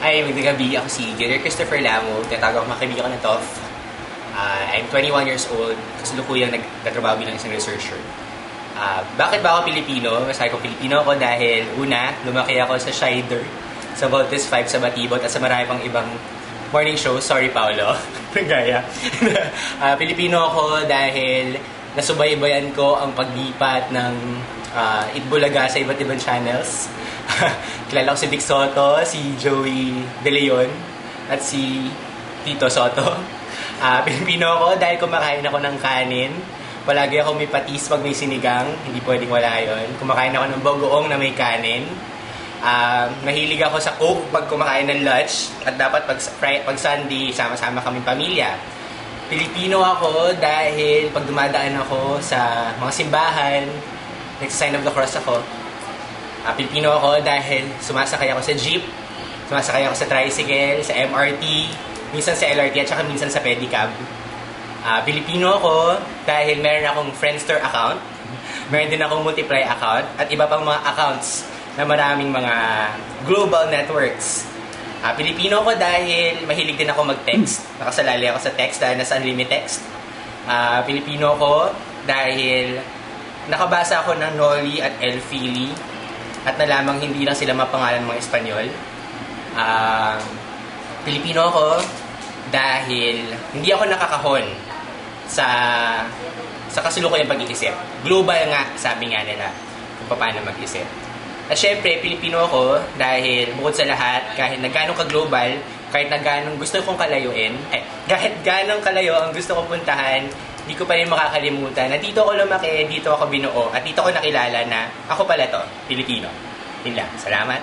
Ay, magandang gabi. Ako si Junior Christopher Lamo. Tinatawag ako mga kaibigan ko na Toff. I'm 21 years old. Kasalukuyang nagtatrabaho bilang isang researcher. Bakit ba ako Pilipino? Masabi ko Pilipino ako dahil una, lumaki ako sa Shider, sa Voltes 5 sa Batibot, at sa marami pang ibang morning shows. Sorry, Paolo. Gaya. Pilipino ako dahil nasubaybayan ko ang paglipat ng Itbulaga sa iba't ibang channels. Kilala ko si Vic Soto, si Joey De Leon, at si Tito Soto. Pilipino ako dahil kumakain ako ng kanin. Palagi ako may patis pag may sinigang, hindi pwedeng wala yun. Kumakain ako ng bagoong na may kanin. Mahilig ako sa coke pag kumakain ng lunch. At dapat pag Sunday, sama-sama kaming pamilya. Pilipino ako dahil pag dumadaan ako sa mga simbahan, nagsa-sign of the cross ako. Pilipino ako dahil sumasakay ako sa jeep, sumasakay ako sa tricycle, sa MRT, minsan sa LRT at saka minsan sa pedicab. Pilipino ako dahil meron akong Friendster account, meron din akong Multiply account, at iba pang mga accounts na maraming mga global networks. Pilipino ako dahil mahilig din ako mag-text. Nakasalali ako sa text dahil nasa Unlimited Text. Pilipino ako dahil nakabasa ako ng Noli at El Fili at nalamang hindi lang sila mapangalan mga Espanyol. Pilipino ako dahil hindi ako nakakahon sa kasulukuyang pag-iisip. Global nga, sabi nga nila, kung paano mag-isip. At syempre, Pilipino ako dahil bukod sa lahat, kahit na ganong ka-global, kahit na ganong gusto kong kalayuin, kahit ganong kalayo ang gusto kong puntahan, hindi ko pa rin makakalimutan na dito ako lumaki, dito ako binuo, at dito ko nakilala na ako pala to, Pilipino. Yun lang. Salamat.